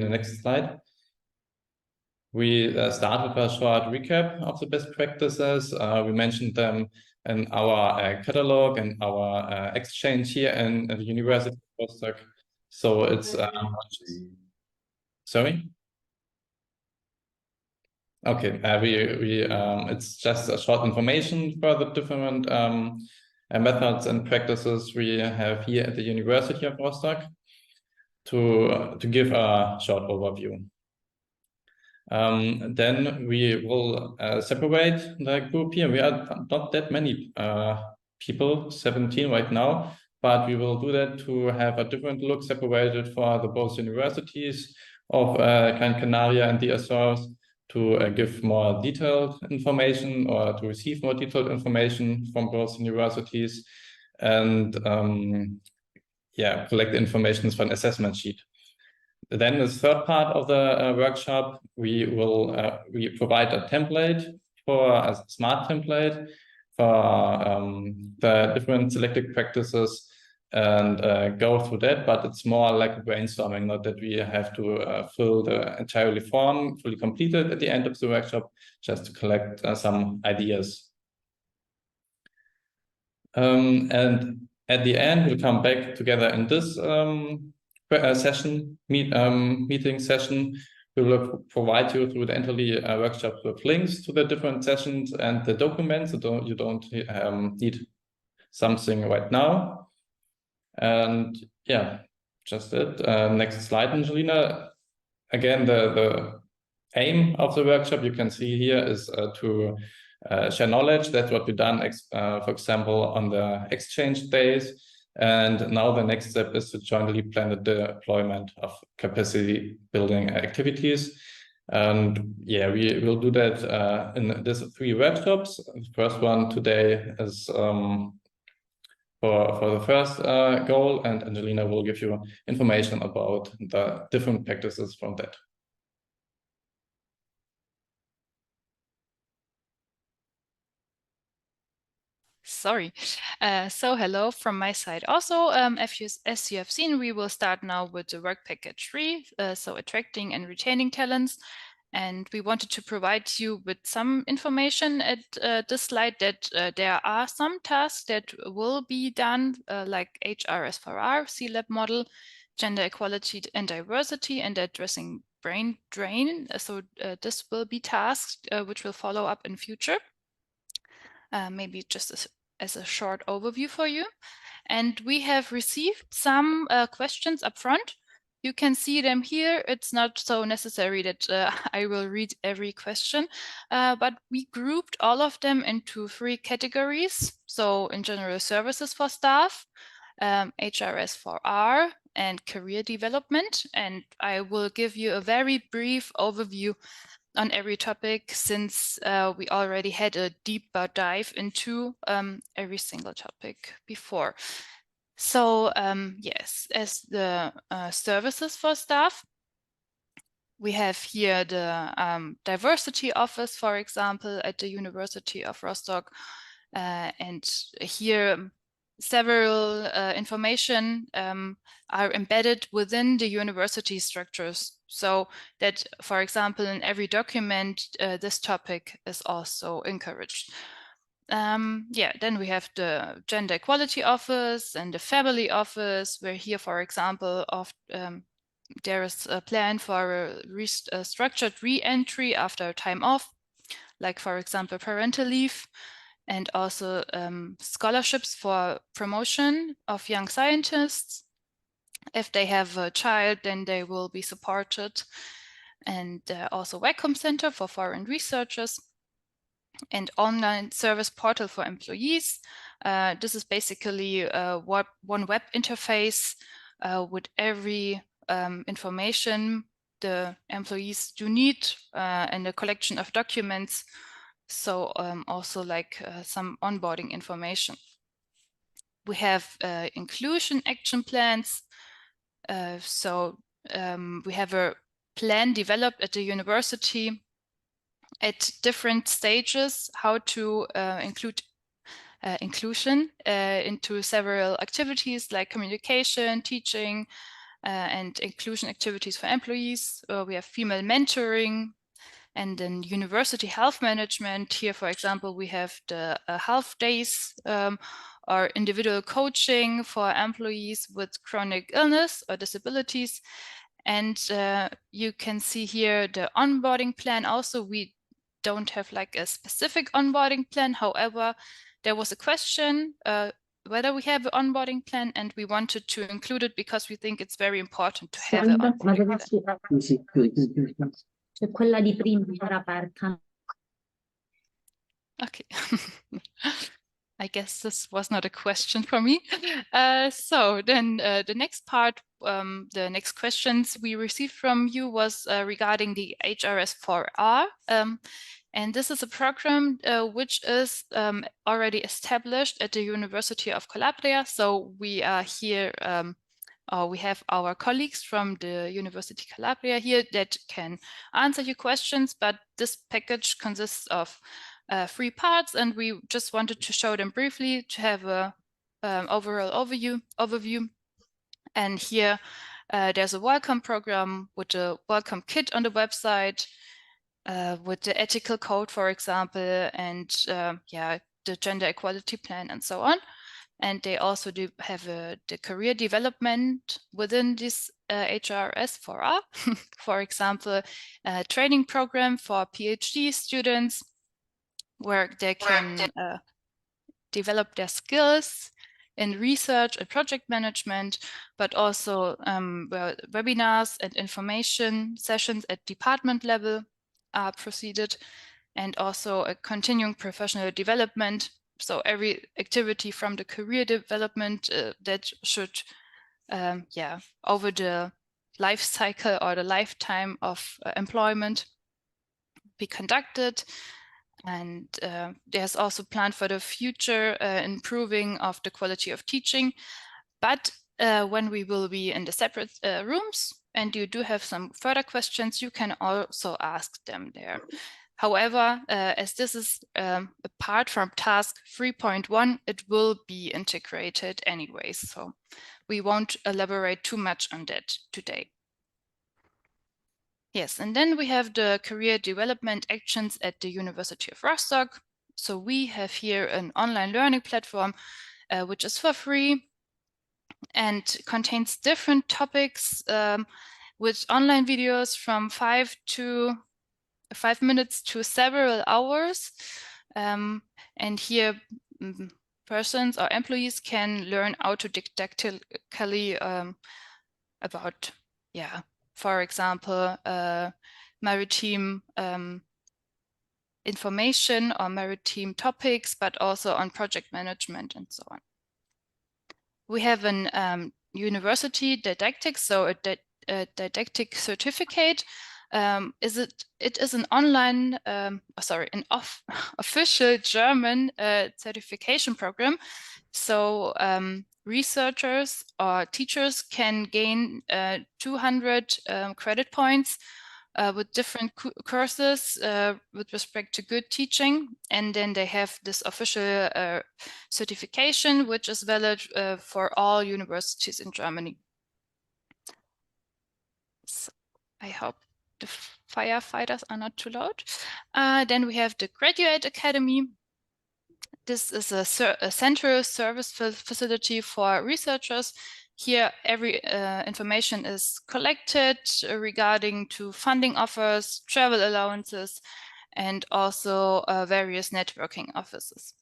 the next slide. We start with a short recap of the best practices. We mentioned them in our catalog and our exchange here in the University of Rostock. So it's sorry. Okay, it's just a short information for the different methods and practices we have here at the University of Rostock to give a short overview. Then we will separate the group here. We are not that many people, 17 right now, but we will do that to have a different look separated for the both universities of Gran Canaria and the Azores to give more detailed information or to receive more detailed information from both universities and collect information for an assessment sheet. Then the third part of the workshop, we provide a template for a smart template for the different selected practices and go through that, but it's more like brainstorming, not that we have to fill the entire form fully completed at the end of the workshop, just to collect some ideas. And at the end, we'll come back together in this meeting session. We will provide you through the Enterly workshop with links to the different sessions and the documents. So you don't need something right now. And yeah, just it. Next slide, Angelina. Again, the aim of the workshop you can see here is to share knowledge. That's what we've done, for example, on the exchange days. And now the next step is to jointly plan the deployment of capacity building activities. And yeah, we will do that in these 3 workshops. The first one today is for the first goal, and Angelina will give you information about the different practices from that. Sorry. So hello from my side also. As you have seen, we will start now with the work package 3, so attracting and retaining talents. And we wanted to provide you with some information at this slide that there are some tasks that will be done, like HRS4R, C-Lab model, gender equality and diversity, and addressing brain drain. So this will be tasks which will follow up in future. Maybe just as a short overview for you. And we have received some questions up front. You can see them here. It's not so necessary that I will read every question, but we grouped all of them into 3 categories. So in general, services for staff, HRS4R, and career development. And I will give you a very brief overview on every topic, since we already had a deeper dive into every single topic before. So yes, as the services for staff, we have here the diversity office, for example, at the University of Rostock. And here several information are embedded within the university structures, so that, for example, in every document, this topic is also encouraged. Then we have the gender equality office and the family office, where here, for example, there is a plan for a structured re-entry after time off, like, for example, parental leave, and also scholarships for promotion of young scientists. If they have a child, then they will be supported. And also Welcome Center for foreign researchers, and online service portal for employees. This is basically one web interface with every information the employees do need and a collection of documents. So also like some onboarding information. We have inclusion action plans. We have a plan developed at the university at different stages, how to include inclusion into several activities like communication, teaching, and inclusion activities for employees. We have female mentoring, and then university health management. Here, for example, we have the health days or individual coaching for employees with chronic illness or disabilities. And you can see here the onboarding plan. Also, we don't have like a specific onboarding plan. However, there was a question whether we have an onboarding plan, and we wanted to include it because we think it's very important to have an onboarding plan. Quella di prima era aperta. Okay. I guess this was not a question for me. So then the next part, the next questions we received from you was regarding the HRS4R. And this is a program which is already established at the University of Calabria. So we are here, we have our colleagues from the University of Calabria here that can answer your questions, but this package consists of 3 parts, and we just wanted to show them briefly to have a overall overview. And here there's a welcome program with a welcome kit on the website, with the ethical code, for example, and yeah, the gender equality plan and so on. And they also do have the career development within this HRS4R. For example, a training program for PhD students where they can develop their skills in research and project management, but also webinars and information sessions at department level are proceeded, and also a continuing professional development. So every activity from the career development that should, yeah, over the life cycle or the lifetime of employment be conducted. And there's also plan for the future improving of the quality of teaching. But when we will be in the separate rooms and you do have some further questions, you can also ask them there. However, as this is apart from task 3.1, it will be integrated anyways. So we won't elaborate too much on that today. Yes, and then we have the career development actions at the University of Rostock. So we have here an online learning platform, which is for free and contains different topics with online videos from 5 minutes to several hours. And here persons or employees can learn autodidactically about, yeah, for example, maritime information or maritime topics, but also on project management and so on. We have an university didactic, so a didactic certificate. It is an online, an official German certification program. So researchers or teachers can gain 200 credit points with different courses with respect to good teaching. And then they have this official certification, which is valid for all universities in Germany. So I hope the firefighters are not too loud. Then we have the Graduate Academy. This is a central service facility for researchers. Here, every information is collected regarding to funding offers, travel allowances, and also various networking offers.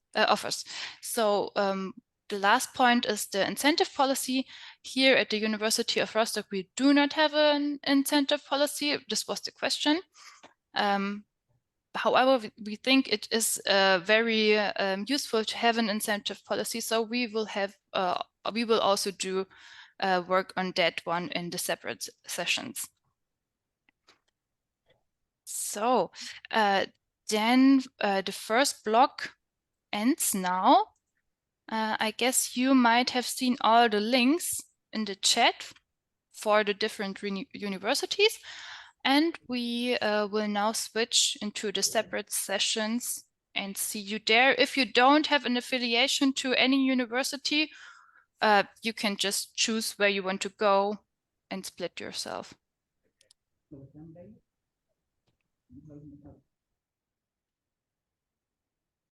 So the last point is the incentive policy. Here at the University of Rostock, we do not have an incentive policy. This was the question. However, we think it is very useful to have an incentive policy. So we will also do work on that one in the separate sessions. So then the first block ends now. I guess you might have seen all the links in the chat for the different universities. And we will now switch into the separate sessions and see you there. If you don't have an affiliation to any university, you can just choose where you want to go and split yourself.